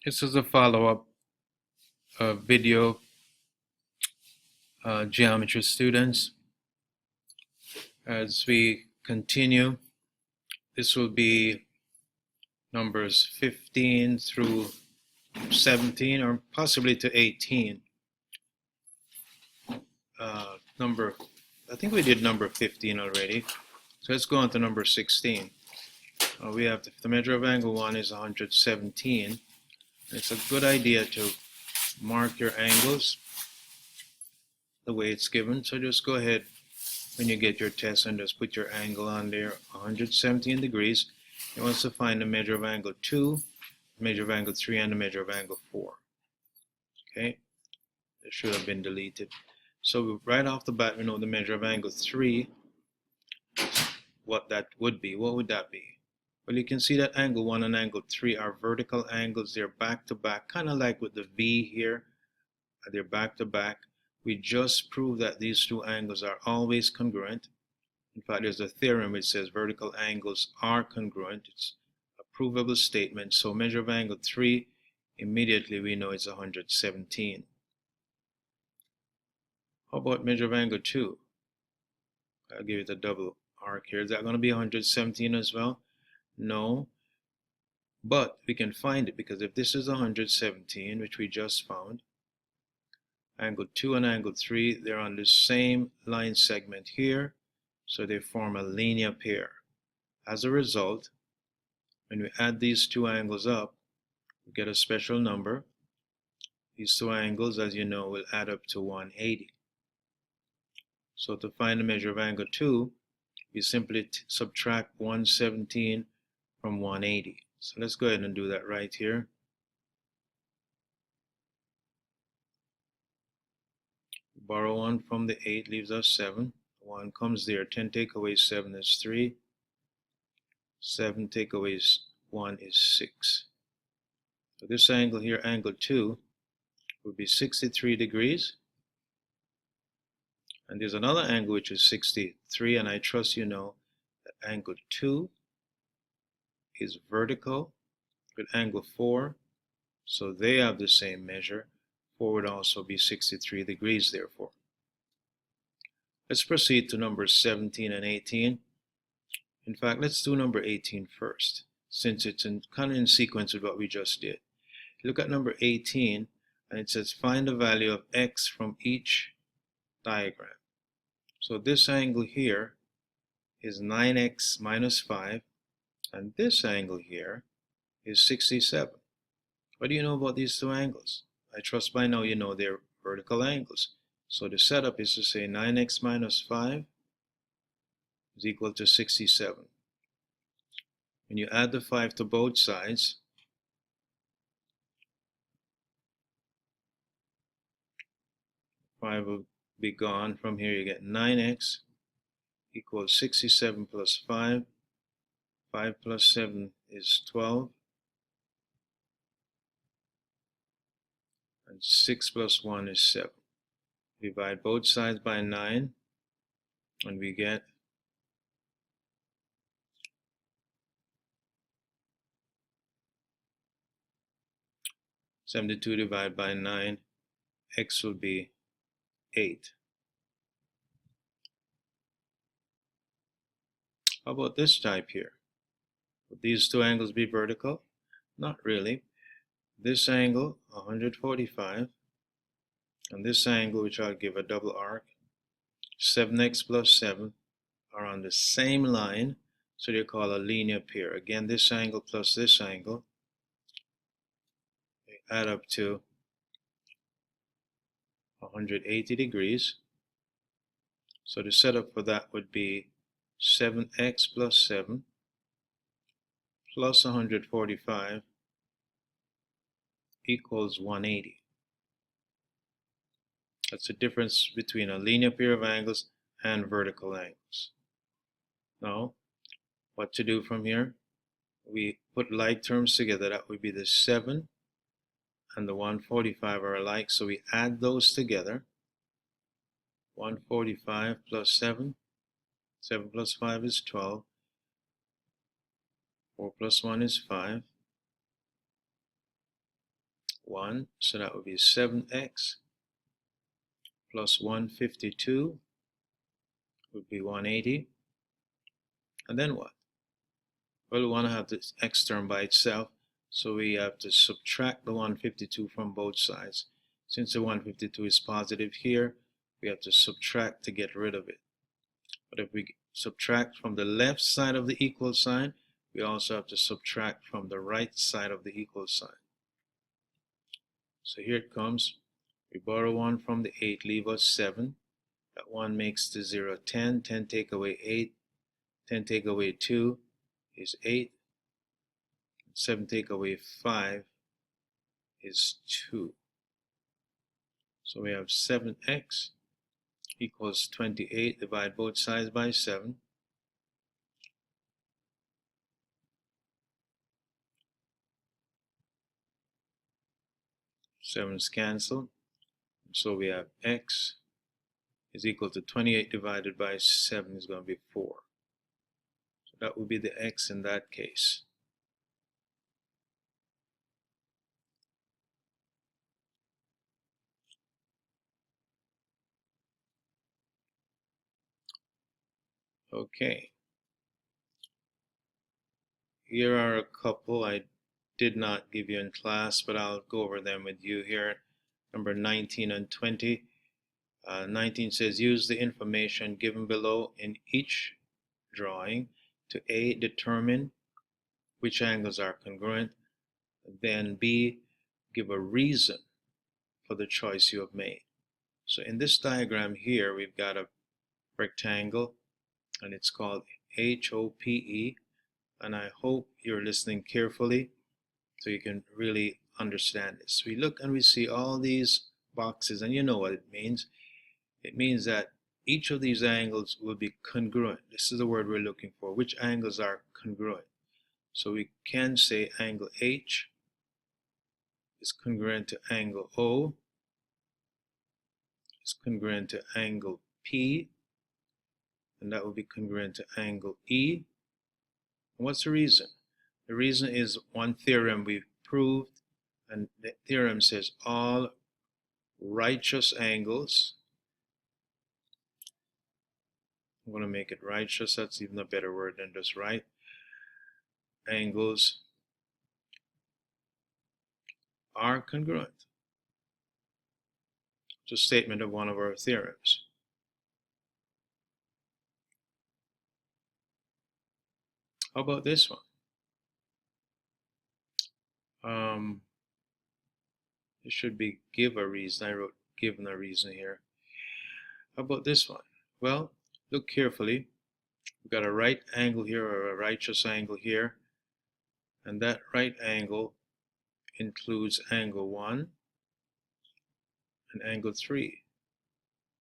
This is a follow-up video, geometry students. As we continue, this will be numbers 15 through 17 or possibly to 18. I think we did number 15 already. So let's go on to number 16. We have the measure of angle 1 is 117. It's a good idea to mark your angles the way it's given. So just go ahead when you get your test and just put your angle on there, 117 degrees. It wants to find the measure of angle 2, the measure of angle 3, and the measure of angle 4. Okay, it should have been deleted. So right off the bat, we know the measure of angle 3, what that would be. What would that be? Well, you can see that angle 1 and angle 3 are vertical angles. They're back to back, kind of like with the V here. They're back to back. We just proved that these two angles are always congruent. In fact, there's a theorem which says vertical angles are congruent. It's a provable statement. So measure of angle 3, immediately we know it's 117. How about measure of angle 2? I'll give it a double arc here. Is that going to be 117 as well? No. But we can find it, because if this is 117, which we just found, angle 2 and angle 3, they're on the same line segment here, so they form a linear pair. As a result, when we add these two angles up, we get a special number. These two angles, as you know, will add up to 180. So to find the measure of angle 2, we simply subtract 117 from 180. So let's go ahead and do that right here. Borrow 1 from the 8 leaves us 7. 1 comes there. 10 take away 7 is 3. 7 take away 1 is 6. So this angle here, angle 2, would be 63 degrees. And there's another angle which is 63, and I trust you know that angle 2 is vertical with angle 4, so they have the same measure. 4 would also be 63 degrees, therefore. Let's proceed to numbers 17 and 18. In fact, let's do number 18 first, since it's kind of in sequence with what we just did. Look at number 18, and it says find the value of x from each diagram. So this angle here is 9x minus 5, and this angle here is 67. What do you know about these two angles? I trust by now you know they're vertical angles. So the setup is to say 9x minus 5 is equal to 67. When you add the 5 to both sides, five will be gone. From here you get 9x equals 67 plus 5. 5 plus 7 is 12. And 6 plus 1 is 7. Divide both sides by 9, and we get 72 divided by 9, x will be 8. How about this type here? Would these two angles be vertical? Not really. This angle, 145, and this angle, which I'll give a double arc, 7x plus 7, are on the same line, so they're called a linear pair. Again, this angle plus this angle, they add up to 180 degrees. So the setup for that would be 7x plus 7 plus 145 equals 180. That's the difference between a linear pair of angles and vertical angles. Now, what to do from here? We put like terms together. That would be the 7 and the 145 are alike, so we add those together. 145 plus 7. 7 plus 5 is 12. 4 plus 1 is 5. 1, so that would be 7x plus 152 would be 180. And then what? Well, we want to have this x term by itself, so we have to subtract the 152 from both sides. Since the 152 is positive here, we have to subtract to get rid of it. But if we subtract from the left side of the equal sign, we also have to subtract from the right side of the equal sign. So here it comes. We borrow 1 from the 8, leave us 7. That 1 makes the 0 10. 10 take away 8. 10 take away 2 is 8. 7 take away 5 is 2. So we have 7x equals 28. Divide both sides by 7. 7's cancel. So we have x is equal to 28 divided by 7 is going to be 4. So that would be the x in that case. Okay. Here are a couple I did not give you in class, but I'll go over them with you here. Number 19 and 20. 19 says, use the information given below in each drawing to A, determine which angles are congruent, then B, give a reason for the choice you have made. So in this diagram here, we've got a rectangle, and it's called HOPE, and I hope you're listening carefully so you can really understand this. We look and we see all these boxes, and you know what it means. It means that each of these angles will be congruent. This is the word we're looking for. Which angles are congruent? So we can say angle H is congruent to angle O, is congruent to angle P, and that will be congruent to angle E. And what's the reason? The reason is one theorem we've proved, and the theorem says all righteous angles, I'm going to make it righteous, that's even a better word than just right, angles are congruent. It's a statement of one of our theorems. How about this one? It should be give a reason. I wrote given a reason here. How about this one? Well, look carefully. We've got a right angle here, or a righteous angle here, and that right angle includes angle 1 and angle 3.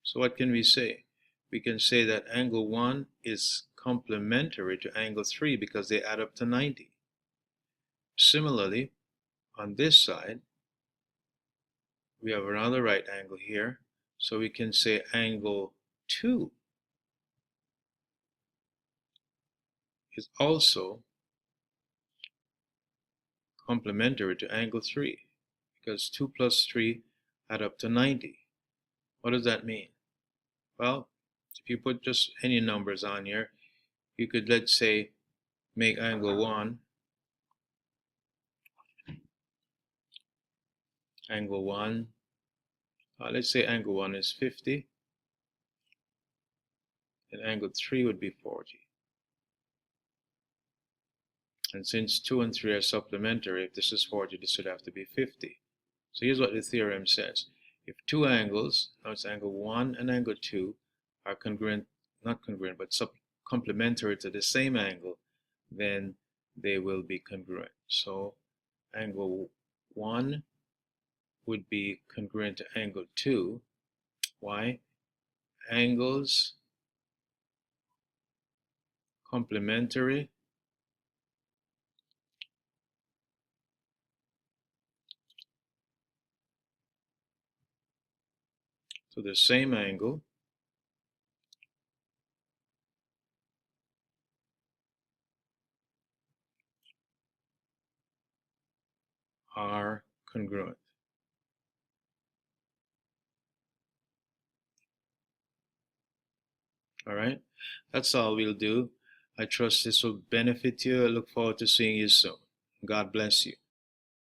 So what can we say? We can say that angle 1 is complementary to angle 3 because they add up to 90. Similarly, on this side, we have another right angle here, so we can say angle 2 is also complementary to angle 3 because 2 plus 3 add up to 90. What does that mean? Well, if you put just any numbers on here, you could, let's say, make angle 1 let's say angle 1 is 50, and angle 3 would be 40. And since 2 and 3 are supplementary, if this is 40, this would have to be 50. So here's what the theorem says. If two angles, now it's angle 1 and angle 2, are congruent, not congruent, but complementary to the same angle, then they will be congruent. So angle 1 would be congruent to angle 2. Why? Angles complementary to the same angle are congruent. All right, that's all we'll do. I trust this will benefit you. I look forward to seeing you soon. God bless you.